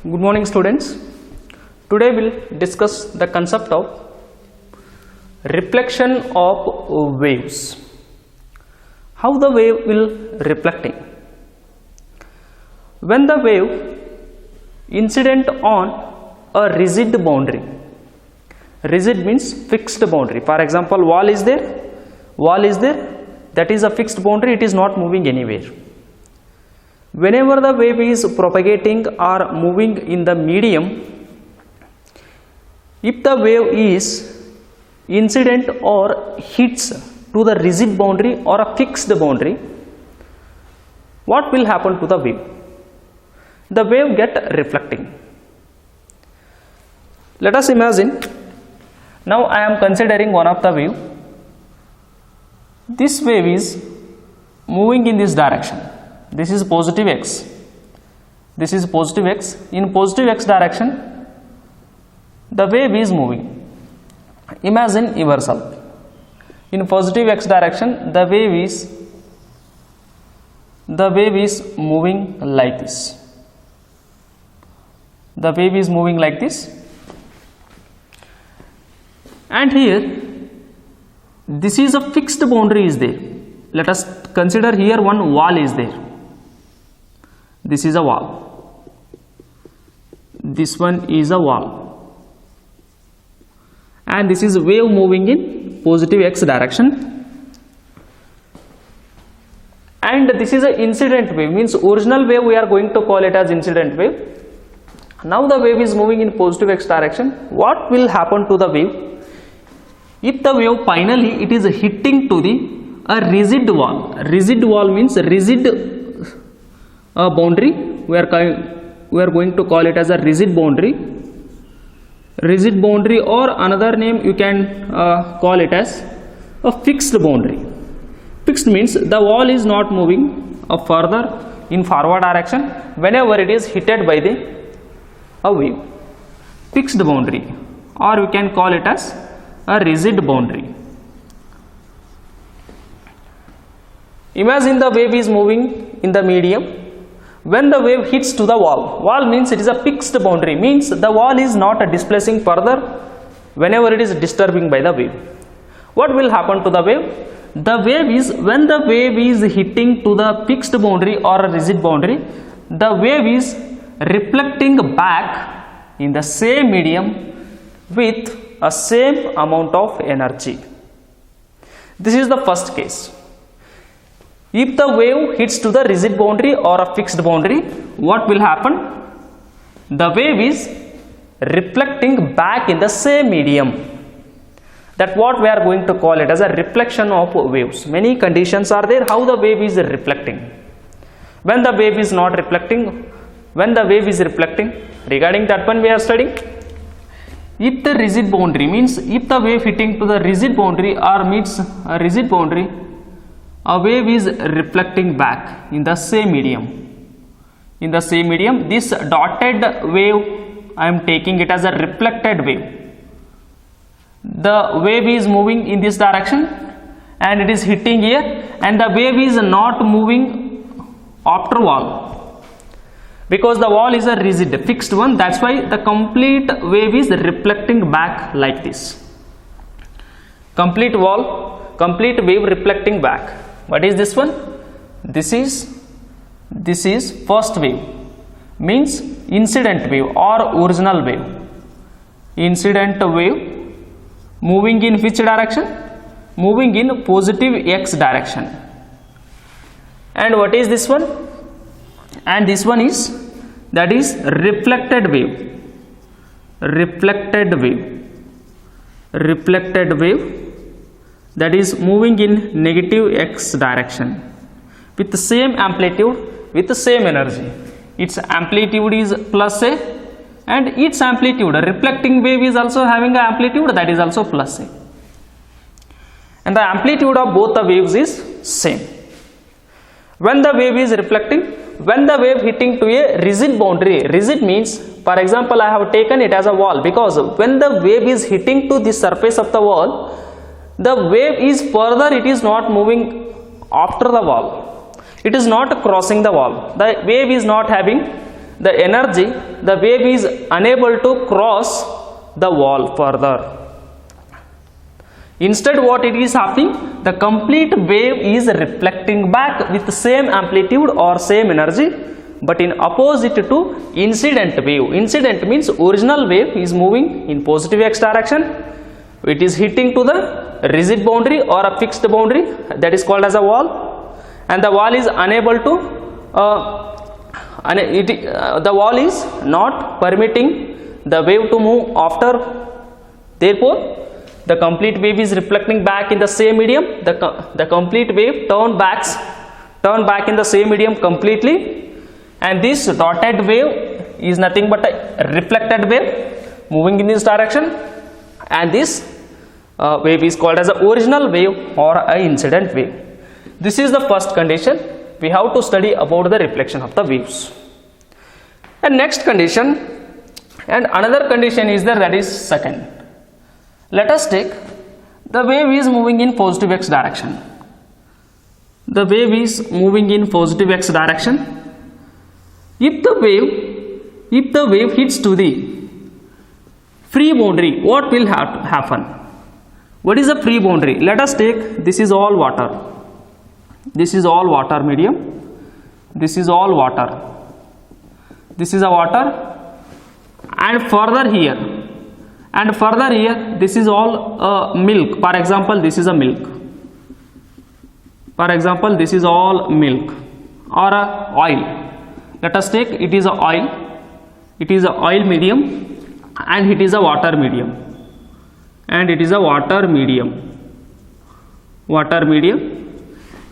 Good morning, students. Today we'll discuss the concept of reflection of waves. How the wave will reflecting? When the wave incident on a rigid boundary. Rigid means fixed boundary. For example, wall is there. That is a fixed boundary. It is not moving anywhere. Whenever the wave is propagating or moving in the medium, if the wave is incident or hits to the rigid boundary or a fixed boundary, what will happen to the wave? The wave get reflecting. Let us imagine, now I am considering one of the wave. This wave is moving in this direction. This is positive x. This is positive x. In positive x direction, the wave is moving. Imagine yourself. In positive x direction, the wave is moving like this. The wave is moving like this. And here, this is a fixed boundary is there. Let us consider here one wall is there. This is a wall. This one is a wall. And this is wave moving in positive x direction. And this is an incident wave, means original wave we are going to call it as incident wave. Now the wave is moving in positive x direction. What will happen to the wave? If the wave finally it is hitting to a rigid wall. Rigid wall means rigid boundary. We are going to call it as a rigid boundary. Rigid boundary, or another name you can call it as a fixed boundary. Fixed means the wall is not moving further in forward direction whenever it is hit by a wave. Fixed boundary, or we can call it as a rigid boundary. Imagine the wave is moving in the medium. When the wave hits to the wall means it is a fixed boundary, means the wall is not displacing further whenever it is disturbing by the wave. What will happen to the wave? The wave is, when the wave is hitting to the fixed boundary or a rigid boundary, the wave is reflecting back in the same medium with a same amount of energy. This is the first case. If the wave hits to the rigid boundary or a fixed boundary, what will happen? The wave is reflecting back in the same medium. That's what we are going to call it as a reflection of waves. Many conditions are there how the wave is reflecting. When the wave is not reflecting, when the wave is reflecting, regarding that one we are studying. If the rigid boundary means if the wave hitting to the rigid boundary or meets a rigid boundary, a wave is reflecting back in the same medium. In the same medium, this dotted wave, I am taking it as a reflected wave. The wave is moving in this direction and it is hitting here, and the wave is not moving after wall. Because the wall is a rigid, fixed one, that's why the complete wave is reflecting back like this. Complete wave reflecting back. What is this one? This is first wave, means incident wave or original wave. Incident wave moving in which direction? Moving in positive x direction. And what is this one? And this one is, that is reflected wave. Reflected wave, that is moving in negative x direction with the same amplitude, with the same energy. Its amplitude is plus a, and its amplitude, a reflecting wave is also having an amplitude that is also plus a, and the amplitude of both the waves is same. When the wave is reflecting, when the wave hitting to a rigid boundary, rigid means, for example, I have taken it as a wall, because when the wave is hitting to the surface of the wall, the wave is further, it is not moving after the wall, it is not crossing the wall, the wave is not having the energy, the wave is unable to cross the wall further. Instead, what it is happening, the complete wave is reflecting back with the same amplitude or same energy, but in opposite to incident wave. Incident means original wave is moving in positive x direction, it is hitting to the rigid boundary or a fixed boundary, that is called as a wall, and the wall is unable to the wall is not permitting the wave to move after. Therefore, the complete wave is reflecting back in the same medium. The complete wave turn back in the same medium completely, and this dotted wave is nothing but a reflected wave moving in this direction, and this wave is called as a original wave or a incident wave. This is the first condition. We have to study about the reflection of the waves. And next condition, and another condition is there, that is second. Let us take the wave is moving in positive x direction. The wave is moving in positive x direction. If the wave hits to the free boundary, what will happen? What is the free boundary? Let us take, this is all water. This is all water medium. This is all water. This is a water, and further here, this is all milk. For example, this is a milk. For example, this is all milk or oil. Let us take, it is a oil. It is a oil medium, and it is a water medium. And it is a water medium. Water medium.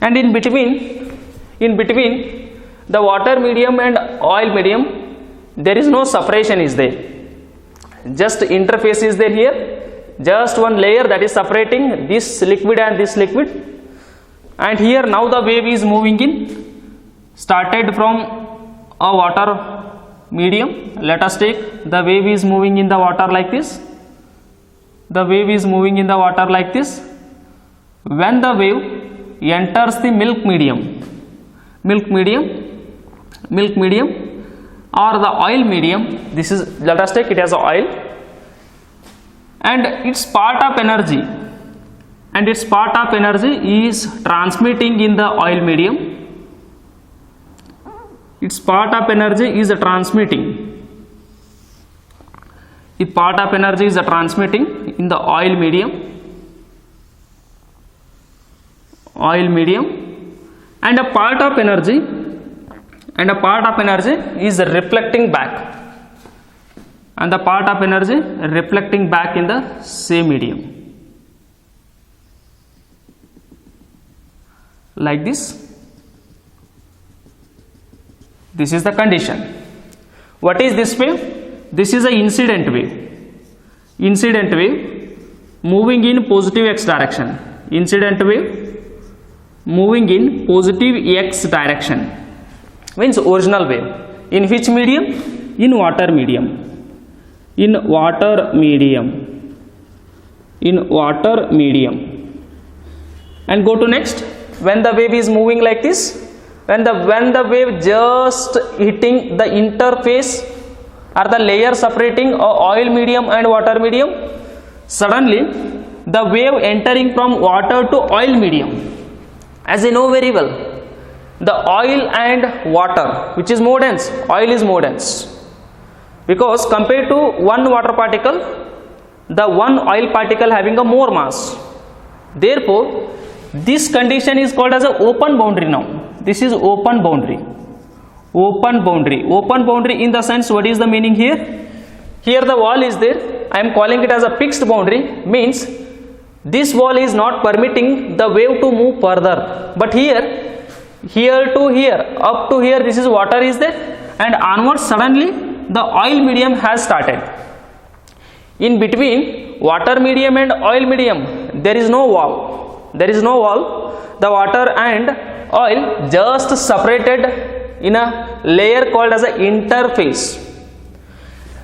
And in between the water medium and oil medium, there is no separation is there, just interface is there here, just one layer that is separating this liquid and this liquid. And here now the wave is moving in, started from a water medium. Let us take, the wave is moving in the water like this. The wave is moving in the water like this. When the wave enters the milk medium or the oil medium, this is, let us take it as oil, and its part of energy is transmitting in the oil medium. Its part of energy is transmitting. Its part of energy is transmitting in the oil medium, and a part of energy is reflecting back, and the part of energy reflecting back in the same medium, like this. This is the condition. What is this wave? This is an incident wave. Incident wave moving in positive x direction. Incident wave moving in positive x direction means original wave. In which medium? In water medium. In water medium. In water medium. And go to next. When the wave is moving like this, when the wave just hitting the interface or the layer separating oil medium and water medium, suddenly the wave entering from water to oil medium. As you know very well, the oil and water, which is more dense, oil is more dense, because compared to one water particle, the one oil particle having a more mass. Therefore, this condition is called as an open boundary now. This is open boundary. Open boundary. Open boundary in the sense, what is the meaning here? Here the wall is there. I am calling it as a fixed boundary, means this wall is not permitting the wave to move further. But here to here, up to here, this is water is there, and onwards suddenly the oil medium has started. In between water medium and oil medium, there is no wall. There is no wall. The water and oil just separated in a layer called as an interface,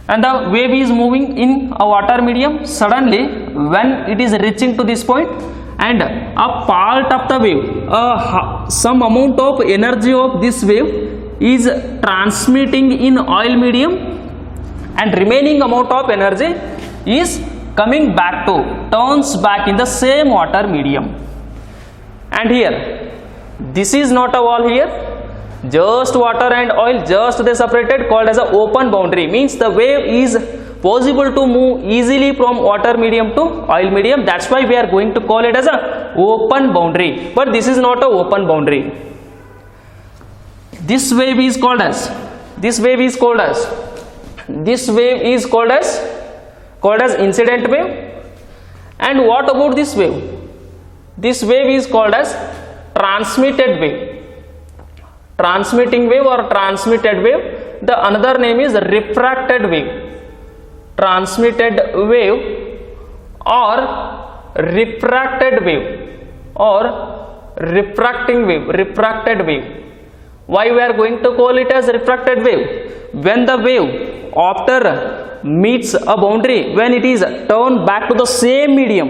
and the wave is moving in a water medium. Suddenly, when it is reaching to this point, and a part of the wave, some amount of energy of this wave is transmitting in oil medium and remaining amount of energy is coming back to, turns back in the same water medium. And here, this is not a wall here, just water and oil, just they separated, called as a open boundary, means the wave is possible to move easily from water medium to oil medium. That's why we are going to call it as a open boundary, but this is not a open boundary. This wave is called as incident wave. And what about this wave? This wave is called as transmitted wave, transmitting wave or transmitted wave. The another name is refracted wave, transmitted wave or refracted wave or refracting wave, refracted wave. Why we are going to call it as refracted wave? When the wave after meets a boundary, when it is turned back to the same medium,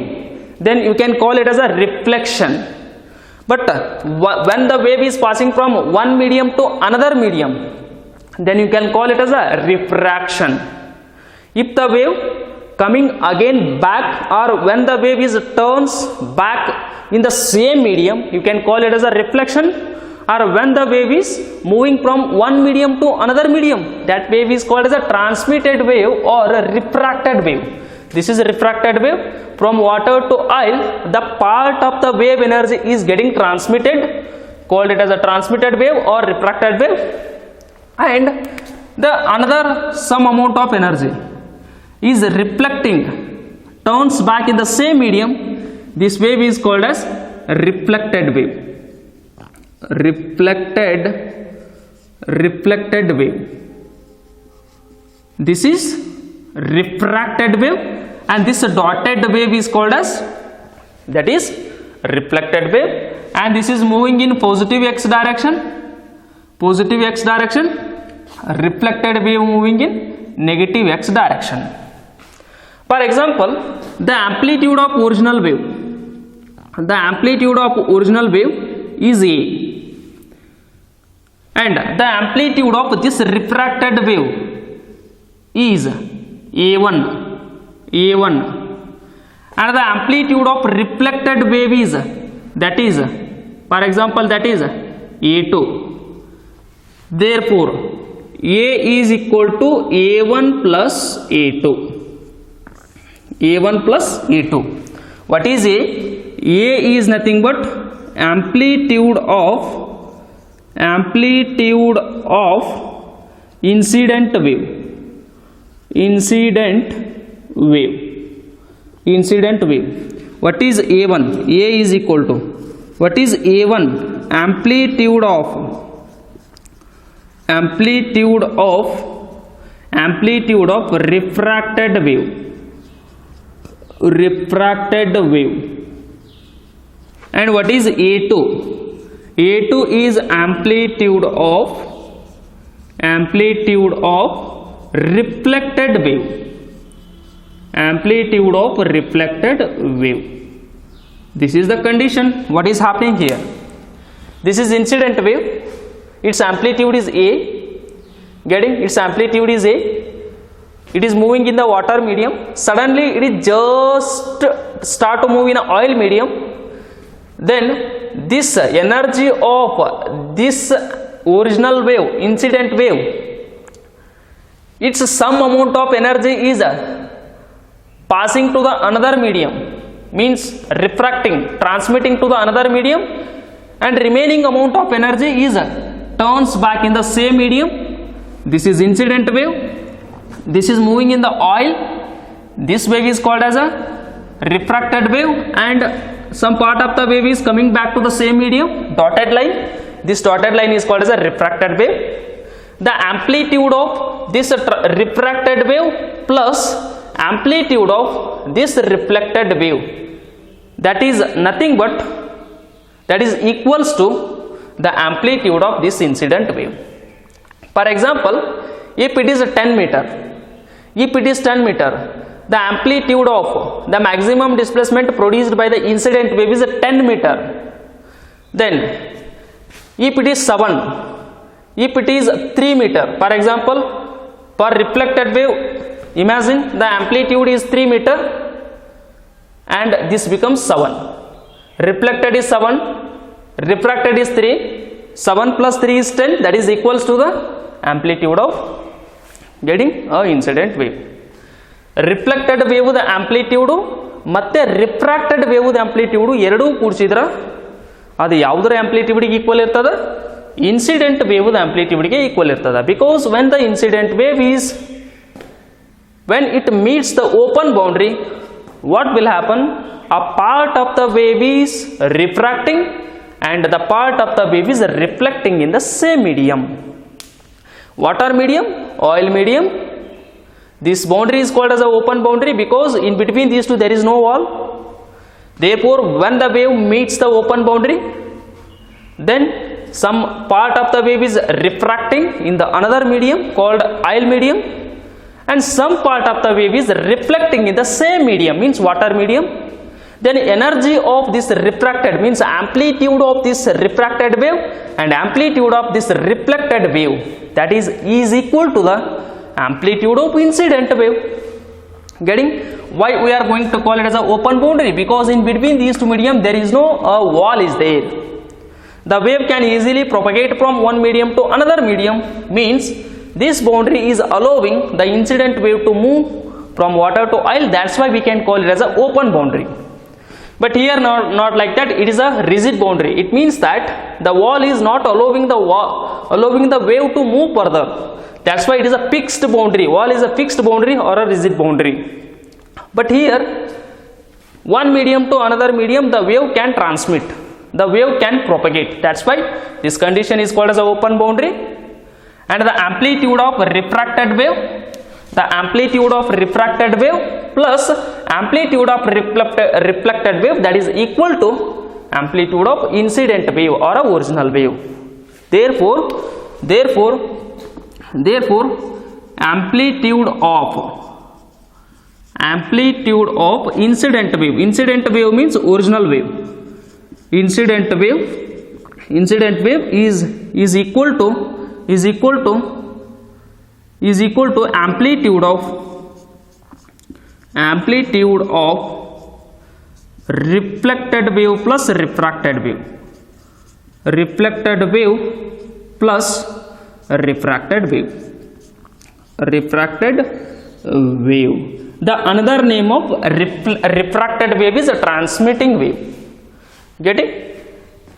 then you can call it as a reflection. But when the wave is passing from one medium to another medium, then you can call it as a refraction. If the wave coming again back, or when the wave is turns back in the same medium, you can call it as a reflection. Or when the wave is moving from one medium to another medium, that wave is called as a transmitted wave or a refracted wave. This is a refracted wave. From water to oil, the part of the wave energy is getting transmitted, called it as a transmitted wave or refracted wave, and the another some amount of energy is reflecting, turns back in the same medium. This wave is called as reflected wave. Reflected wave. This is refracted wave, and this dotted wave is called as, that is reflected wave, and this is moving in positive x direction, reflected wave moving in negative x direction. For example, the amplitude of original wave is A, and the amplitude of this refracted wave is A1, and the amplitude of reflected wave is, that is, for example, that is A2. Therefore, A is equal to A1 plus A2. A1 plus A2. What is A? A is nothing but amplitude of incident wave. What is A1? A is equal to, what is A1? Amplitude of refracted wave. And what is A2? A2 is amplitude of reflected wave. This is the condition. What is happening here? This is incident wave. Its amplitude is A. Getting? Its amplitude is A. It is moving in the water medium. Suddenly, it is just start to move in an oil medium. Then this energy of this original wave, incident wave, its some amount of energy is passing to the another medium, means refracting, transmitting to the another medium, and remaining amount of energy is turns back in the same medium. This is incident wave. This is moving in the oil. This wave is called as a refracted wave, and some part of the wave is coming back to the same medium, dotted line. This dotted line is called as a refracted wave. The amplitude of this refracted wave plus amplitude of this reflected wave, that is nothing but, that is equals to the amplitude of this incident wave. For example, if it is 10 meter, the amplitude of the maximum displacement produced by the incident wave is 10 meter. Then if it is 7, if it is 3 meter, for example, per reflected wave, imagine the amplitude is 3 meter and this becomes 7. Reflected is 7, refracted is 3, 7 plus 3 is 10, that is equals to the amplitude of getting a incident wave. Reflected wave the amplitude ಮತ್ತೆ refracted wave amplitude ಎರಡೂ ಕೂಡಿಸಿದ್ರ ಅದು ಯಾವುದರ ಆಂಪ್ಲಿಟ್ಯೂಡ್ಗೆ equal ಇರ್ತದ, incident wave ಆಂಪ್ಲಿಟ್ಯೂಡ್ಗೆ equal ಇರ್ತದ. Because when the incident wave is when it meets the open boundary, what will happen? A part of the wave is refracting and the part of the wave is reflecting in the same medium. What are medium? Oil medium. This boundary is called as a open boundary because in between these two there is no wall. Therefore, when the wave meets the open boundary, then some part of the wave is refracting in the another medium called oil medium, and some part of the wave is reflecting in the same medium, means water medium. Then energy of this refracted, means amplitude of this refracted wave and amplitude of this reflected wave, that is equal to the amplitude of incident wave. Getting? Why we are going to call it as a open boundary? Because in between these two medium there is no wall is there. The wave can easily propagate from one medium to another medium, means this boundary is allowing the incident wave to move from water to oil. That's why we can call it as a open boundary. But here not like that, it is a rigid boundary. It means that the wall is not allowing the wave to move further. That's why it is a fixed boundary. Wall is a fixed boundary or a rigid boundary. But here, one medium to another medium, the wave can transmit, the wave can propagate. That's why this condition is called as an open boundary. And the amplitude of refracted wave, the amplitude of refracted wave plus amplitude of reflected wave, that is equal to amplitude of incident wave or a original wave. Therefore amplitude of incident wave means original wave. Incident wave is equal to amplitude of reflected wave plus refracted wave. Reflected wave plus refracted wave. The another name of refracted wave is a transmitting wave. Getting?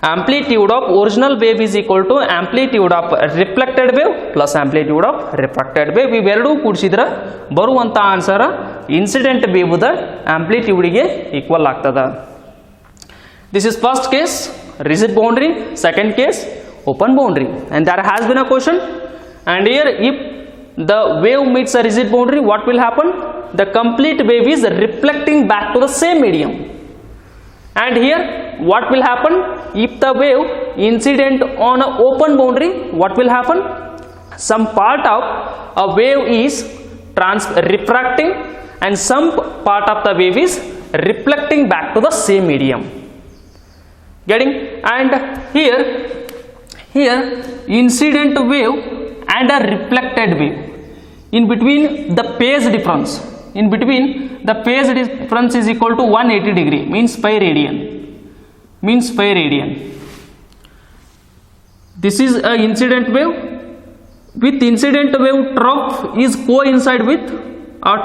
Amplitude of original wave is equal to amplitude of reflected wave plus amplitude of refracted wave. ಇವೆರಡೂ ಕೂಡಿಸಿದ್ರೆ ಬರುವಂತ answer incident wave the amplitude ಗೆ equal ಆಗ್ತದ. This is first case, rigid boundary. Second case, open boundary. And there has been a question, and here if the wave meets a rigid boundary, what will happen? The complete wave is reflecting back to the same medium. And here what will happen? If the wave incident on an open boundary, what will happen? Some part of a wave is refracting and some part of the wave is reflecting back to the same medium. Getting? And here incident wave and a reflected wave, in between the phase difference is equal to 180 degree, means pi radian. This is a incident wave. With incident wave, trough is coincide with a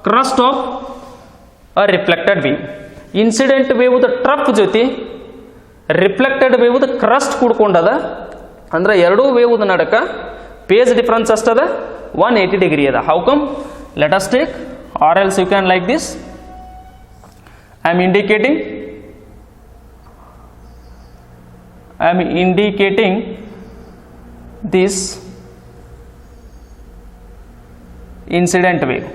crest of a reflected wave. Incident wave the trough ಜೊತೆ reflected wave the crest ಕೂಡ್ಕೊಂಡದ, ಅಂದ್ರೆ ಎರಡೂ wave ನಡಕ phase difference ಅಷ್ಟದ 180 degree ಅದ. How come? Let us take, or else you can like this. I am indicating this incident wave.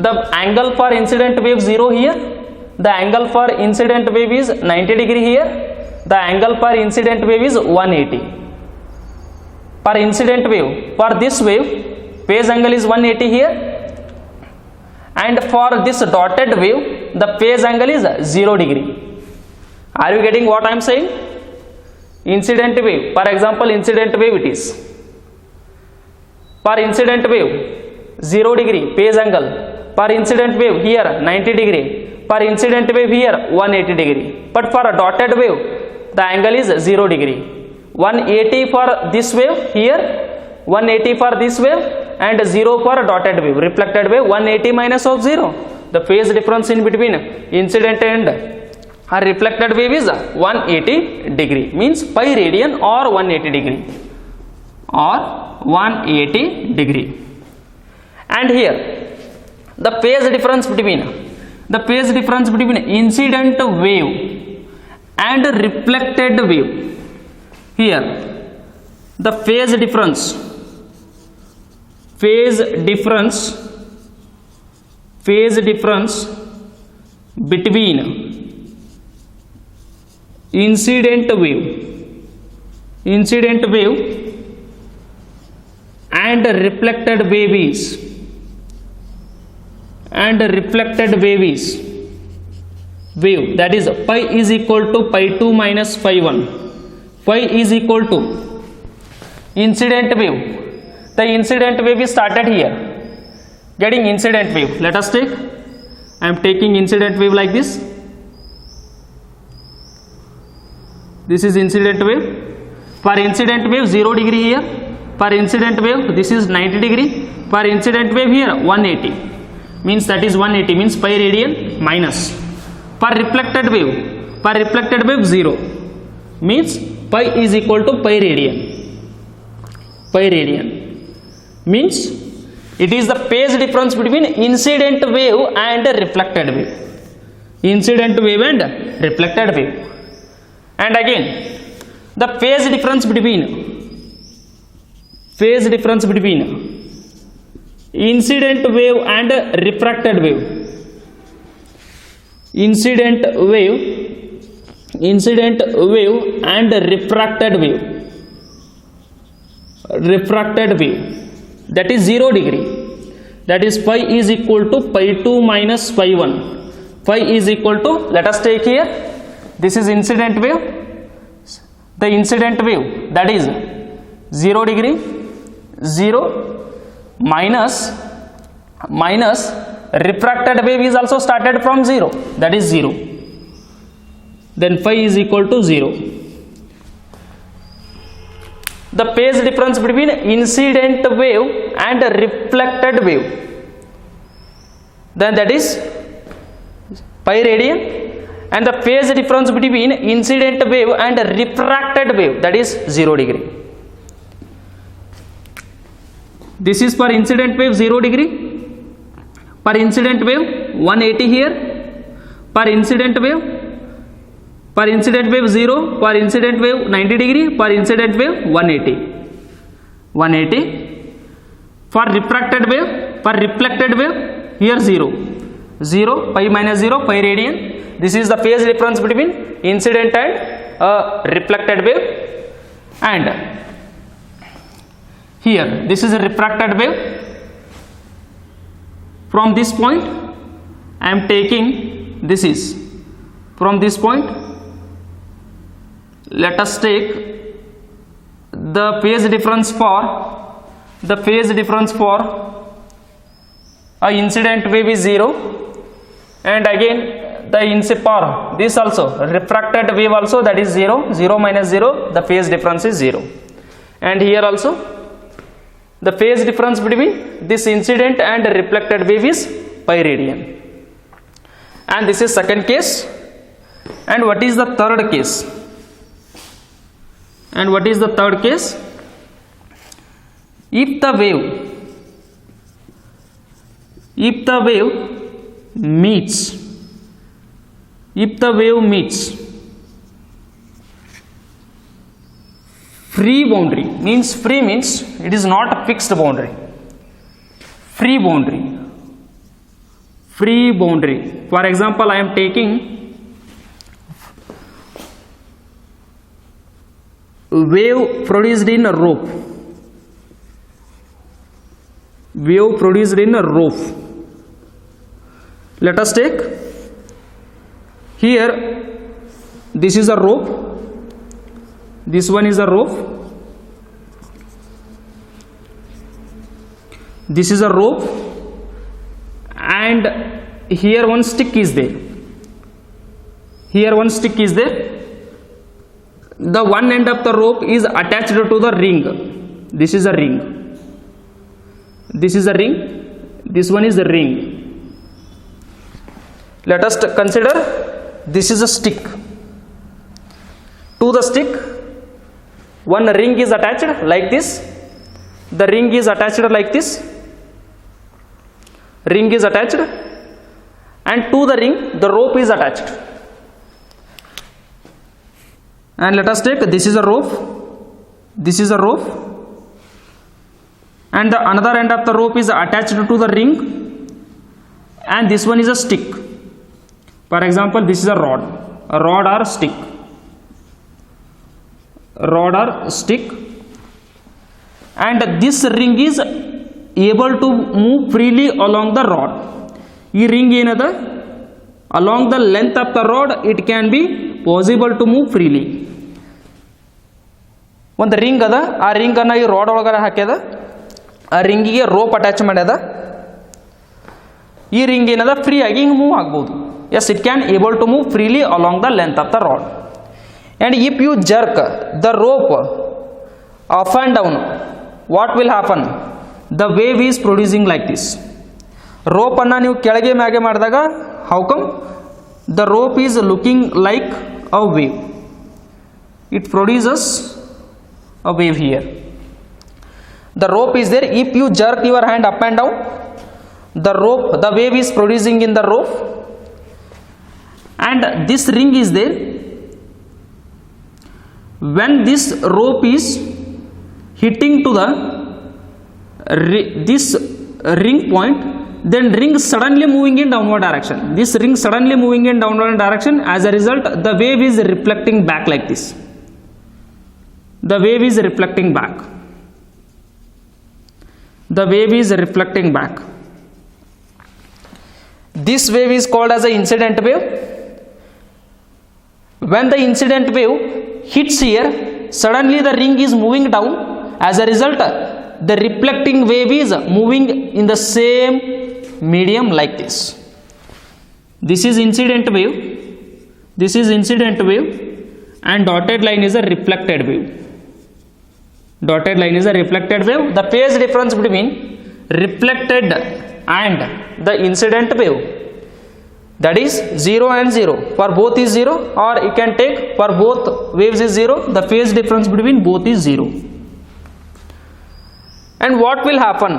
The angle for incident wave 0 here, the angle for incident wave is 90 degree here, the angle for incident wave is 180. For incident wave, for this wave, phase angle is 180 here, and for this dotted wave, the phase angle is 0 degree. Are you getting what I am saying? incident wave, for example incident wave it is. For incident wave 0 degree phase angle, for incident wave here 90 degree, for incident wave here 180 degree, but for a dotted wave the angle is 0 degree. 180 for this wave here, 180 for this wave, and 0 for a dotted wave, reflected wave 180 minus of 0. The phase difference in between incident and a reflected wave is 180 degree, means pi radian or 180 degree or 180 degree. And here the phase difference between incident wave and reflected wave, here the phase difference between incident wave and reflected wave is wave, that is pi is equal to pi 2 minus pi 1. Pi is equal to incident wave. The incident wave is started here, getting incident wave. Let us take, I am taking incident wave like this. This is incident wave. For incident wave 0 degree here, for incident wave this is 90 degree, for incident wave here 180, means that is 180 means pi radian minus. For reflected wave 0 means pi is equal to pi radian. Means it is the phase difference between incident wave and reflected wave. And again the phase difference between incident wave and refracted wave. Incident wave and refracted wave, that is 0 degree, that is pi is equal to pi 2 minus pi 1. Pi is equal to, let us take here, this is incident wave. The incident wave, that is 0 degree, 0 minus refracted wave is also started from 0, that is 0. Then phi is equal to 0. The phase difference between incident wave and reflected wave, then that is pi radian, and the phase difference between incident wave and refracted wave, that is 0 degree. This is for incident wave 0 degree, for incident wave 180 here, for incident wave 0, for incident wave 90 degree, for incident wave 180. For refracted wave, for reflected wave here 0, pi minus 0, pi radian. This is the phase difference between incident and reflected wave. And here this is a refracted wave. From this point I am taking, this is from this point, let us take the phase difference for a incident wave is 0, and again the for this also refracted wave also, that is 0 minus 0, the phase difference is 0. And here also the phase difference between this incident and reflected wave is pi radian. And this is second case. And what is the third case? If the wave meets free boundary, means it is not a fixed boundary, free boundary. For example, I am taking wave produced in a rope, let us take here, this is a rope, This one is a rope. This is a rope, and here one stick is there. Here one stick is there. The one end of the rope is attached to the ring. This is a ring. This is a ring. This one is a ring. Let us consider this is a stick. To the stick, one ring is attached like this. The ring is attached like this. Ring is attached, and to the ring the rope is attached. And let us take, this is a rope, this is a rope, and the another end of the rope is attached to the ring, and this one is a stick. For example, this is a rod or stick, rod or stick, and this ring is able to move freely along the rod. Ee ring enada along the length of the rod, it can be possible to move freely. ಒಂದು ring ಅದ, ಆ ring ಅನ್ನ ಈ rod ಒಳಗಡೆ ಹಾಕ್ಯದ, ಆ ರಿಂಗಿಗೆ rope attach ಮಾಡ್ಯದ. ಈ ring ಏನದ free ಆಗಿ ಹಿಂಗೆ ಮೂವ್ ಆಗ್ಬೋದು. Yes, it can able to move freely along the length of the rod. And if you jerk the rope up and down, what will happen? The wave is producing like this. ರೋಪನ್ನು ನೀವು ಕೆಳಗೆ ಮ್ಯಾಗೆ ಮಾಡಿದಾಗ, how come? The rope is looking like a wave. It produces a wave here. The rope is there. If you jerk your hand up and down, the rope, the wave is producing in the rope, and this ring is there. When this rope is hitting to the this ring point, then ring suddenly moving in downward direction. This ring suddenly moving in downward direction. As a result, the wave is reflecting back like this. The wave is reflecting back. The wave is reflecting back. This wave is called as an incident wave. When the incident wave hits here, suddenly the ring is moving down. As a result, the reflecting wave is moving in the same medium like this. This is incident wave. This is incident wave, and dotted line is a reflected wave. Dotted line is a reflected wave. The phase difference between reflected and the incident wave, that is 0 and 0. For both is 0, or you can take for both waves is 0. The phase difference between both is 0. And what will happen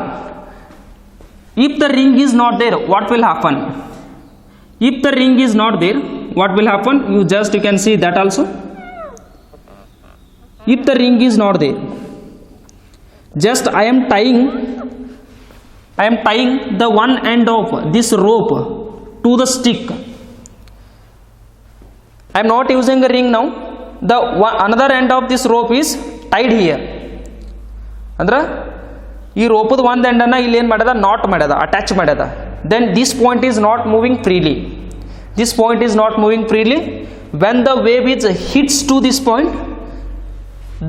if the ring is not there? What will happen if the ring is not there? What will happen? You can see that also. If the ring is not there, just I am tying the one end of this rope to the stick. I am not using a ring now. The another end of this rope is tied here. Andra ಈ ರೋಪದ ಒಂದು ಎಂಡನ್ನು ಇಲ್ಲಿ ಏನು ಮಾಡ್ಯದ, knot ಮಾಡ್ಯದ, attach ಮಾಡ್ಯದ. Then this point is not moving freely. This point is not moving freely. When the wave is hits to this point,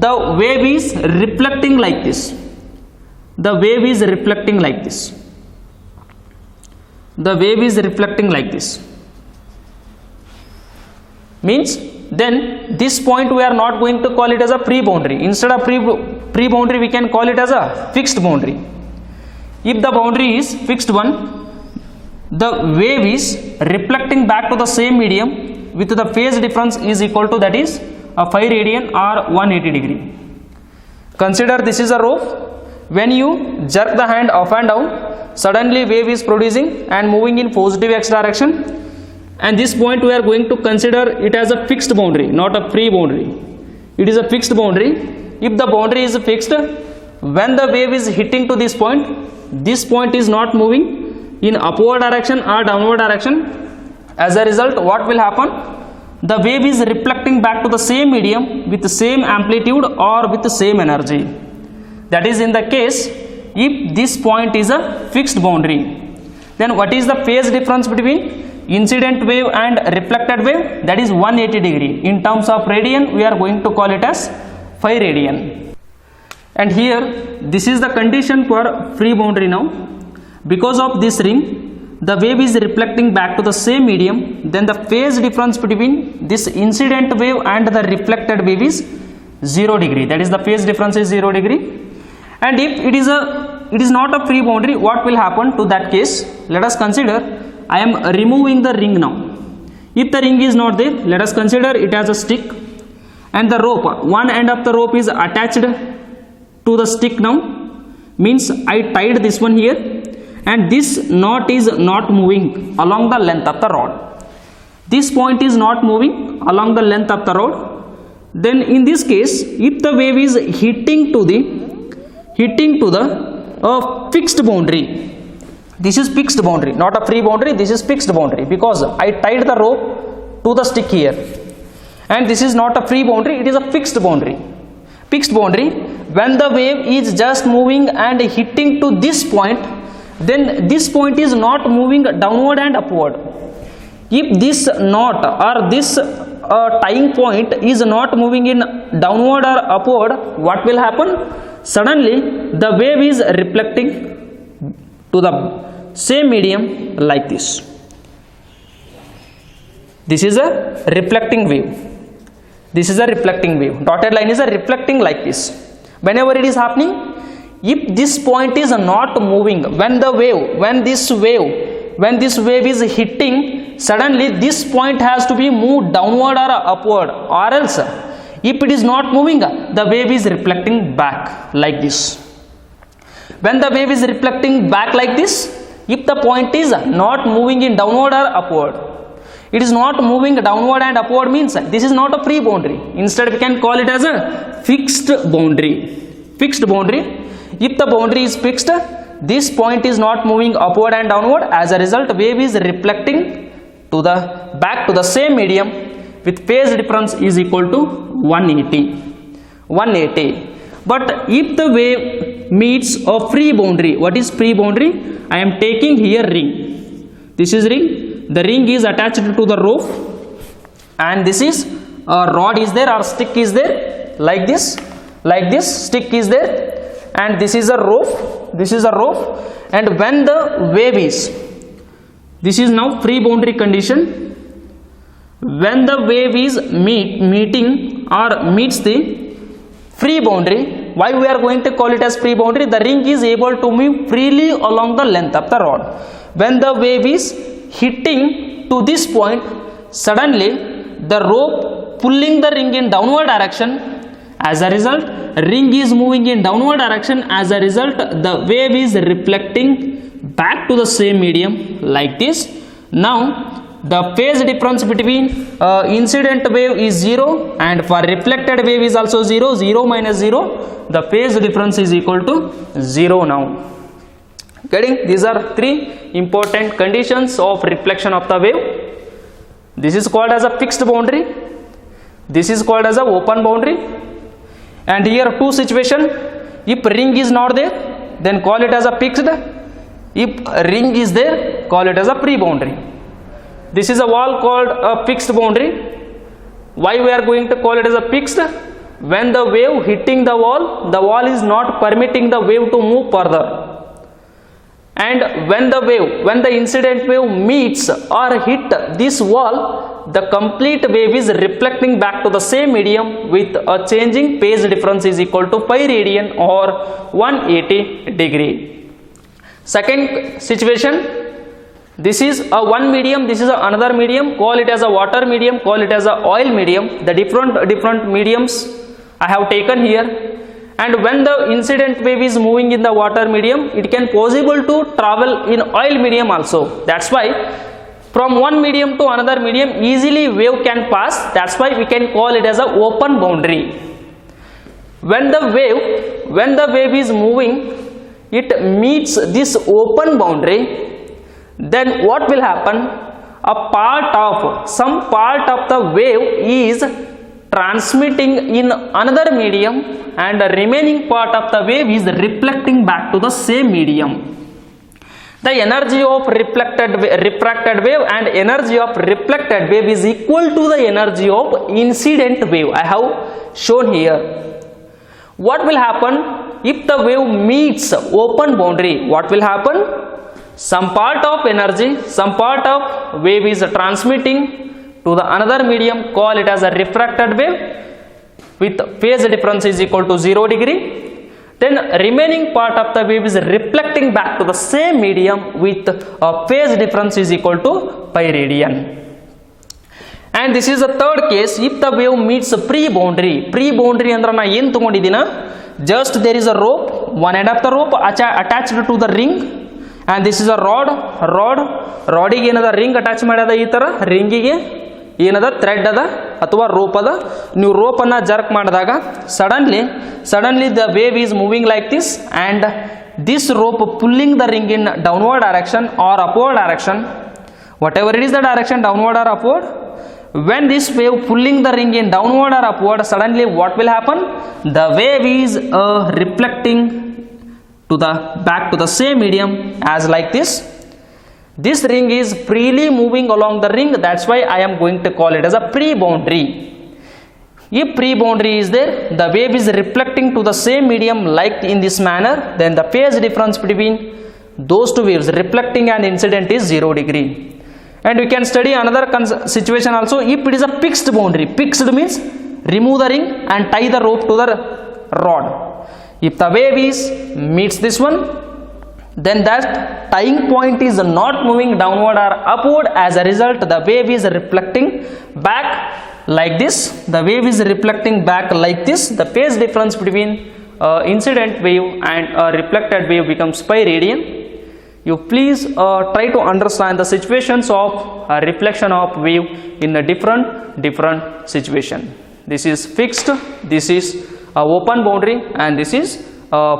the wave is reflecting like this. The wave is reflecting like this. The wave is reflecting like this. Means then this point we are not going to call it as a free boundary. Instead of free boundary, we can call it as a fixed boundary. If the boundary is fixed one, the wave is reflecting back to the same medium with the phase difference is equal to, that is, a 5 radian or 180 degree. Consider this is a rope. When you jerk the hand up and down, suddenly wave is producing and moving in positive x direction. And this point we are going to consider it as a fixed boundary, not a free boundary. It is a fixed boundary. If the boundary is fixed, when the wave is hitting to this point is not moving in upward direction or downward direction. As a result, what will happen? The wave is reflecting back to the same medium with the same amplitude or with the same energy. That is in the case if this point is a fixed boundary. Then what is the phase difference between incident wave and reflected wave? That is 180 degree. In terms of radian, we are going to call it as 5 radian. And here this is the condition for free boundary now. Because of this ring, the wave is reflecting back to the same medium, then the phase difference between this incident wave and the reflected wave is 0 degree. That is, the phase difference is 0 degree. And if it is not a free boundary, what will happen to that case? Let us consider, I am removing the ring now. If the ring is not there, let us consider it as a stick, and the rope, one end of the rope is attached to the stick now, means I tied this one here, and this knot is not moving along the length of the rod. This point is not moving along the length of the rod. Then in this case, if the wave is hitting to the fixed boundary, this is fixed boundary, not a free boundary, this is fixed boundary, because I tied the rope to the stick here, and this is not a free boundary, it is a fixed boundary. Fixed boundary, when the wave is just moving and hitting to this point, then this point is not moving downward and upward. If this knot or this tying point is not moving in downward or upward, what will happen? Suddenly the wave is reflecting to the same medium like this. This is a reflecting wave. This is a reflecting wave. Dotted line is a reflecting like this. Whenever it is happening, if this point is not moving, when this wave is hitting, suddenly this point has to be moved downward or upward, or else if it is not moving, the wave is reflecting back like this. When the wave is reflecting back like this, if the point is not moving in downward or upward, it is not moving downward and upward, means this is not a free boundary. Instead we can call it as a fixed boundary. Fixed boundary. If the boundary is fixed, this point is not moving upward and downward. As a result, wave is reflecting to the back to the same medium with phase difference is equal to 180. But if the wave meets a free boundary, what is free boundary? I am taking here ring. This is ring. The ring is attached to the rope, and this is a rod is there or stick is there like this. Stick is there. And this is a rope, and when the wave is, this is now free boundary condition, when the wave is meeting or meets the free boundary, why we are going to call it as free boundary? The ring is able to move freely along the length of the rod. When the wave is hitting to this point, suddenly the rope pulling the ring in downward direction. As a result, ring is moving in downward direction. As a result, the wave is reflecting back to the same medium like this. Now, the phase difference between incident wave is 0, and for reflected wave is also 0. 0 minus 0, the phase difference is equal to 0 now. Getting? These are three important conditions of reflection of the wave. This is called as a fixed boundary. This is called as a open boundary. And here two situation, if ring is not there, then call it as a fixed. If ring is there, call it as a free boundary. This is a wall called a fixed boundary. Why we are going to call it as a fixed? When the wave hitting the wall is not permitting the wave to move further. And when the incident wave meets or hit this wall, the complete wave is reflecting back to the same medium with a changing phase difference is equal to 5 radian or 180 degree. Second situation, this is a one medium, this is another medium, call it as a water medium, call it as a oil medium. The different mediums I have taken here. And when the incident wave is moving in the water medium, it can possible to travel in oil medium also. That's why from one medium to another medium easily wave can pass. That's why we can call it as a open boundary. When the wave is moving, it meets this open boundary, then what will happen? Some part of the wave is transmitting in another medium, and the remaining part of the wave is reflecting back to the same medium. The energy of refracted wave and energy of reflected wave is equal to the energy of incident wave. I have shown here. what will happen if the wave meets open boundary? What will happen? Some part of energy, some part of wave is transmitting to the another medium, call it as a refracted wave with phase difference is equal to 0 degree. Then remaining part of the wave is reflecting back to the same medium with a phase difference is equal to pi radian. And this is the third case, if the wave meets pre-boundary. Pre-boundary ಅಂದ್ರೆ ನಾ ಏನು ತಗೊಂಡಿದ್ದೀನ, just there is a rope, one end of the rope attached to the ring, and this is a rod ಗೆ ಏನದ ring attach ಮಾಡ್ಯದ, ಈ ತರ ರಿಂಗಿಗೆ ಏನದ thread ಅದ ಅಥವಾ ರೋಪ್ ಅದ. ನೀವು ರೋಪ್ ಅನ್ನ ಜರ್ಕ್ ಮಾಡಿದಾಗ suddenly the wave is moving like this, and this rope pulling the ring in downward direction or upward direction, whatever it is the direction, downward or upward. When this wave pulling the ring in downward or upward, suddenly what will happen? The wave is reflecting to the back to the same medium as like this. This ring is freely moving along the ring, that's why I am going to call it as a pre-boundary. If pre-boundary is there, the wave is reflecting to the same medium like in this manner, then the phase difference between those two waves, reflecting and incident, is 0 degree. And we can study another situation also. If it is a fixed boundary, fixed means remove the ring and tie the rope to the rod. If the wave meets this one, then that tying point is not moving downward or upward. As a result, the wave is reflecting back like this. The wave is reflecting back like this. The phase difference between incident wave and reflected wave becomes pi radian. You please try to understand the situations of reflection of wave in a different situation. This is fixed, this is open boundary, and this is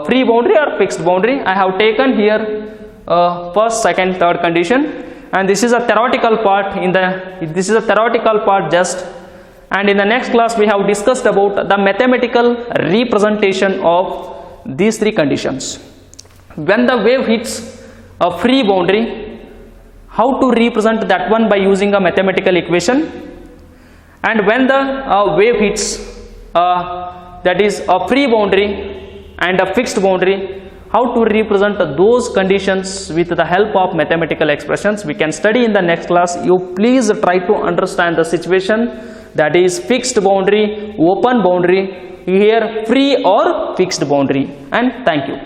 free boundary or fixed boundary. I have taken here first, second, third condition, and this is a theoretical part. This is a theoretical part just, and in the next class we have discussed about the mathematical representation of these three conditions. When the wave hits a free boundary, how to represent that one by using a mathematical equation, and when the wave hits that is a free boundary and a fixed boundary, how to represent those conditions with the help of mathematical expressions, we can study in the next class. You please try to understand the situation, that is fixed boundary, open boundary, here free or fixed boundary, and thank you.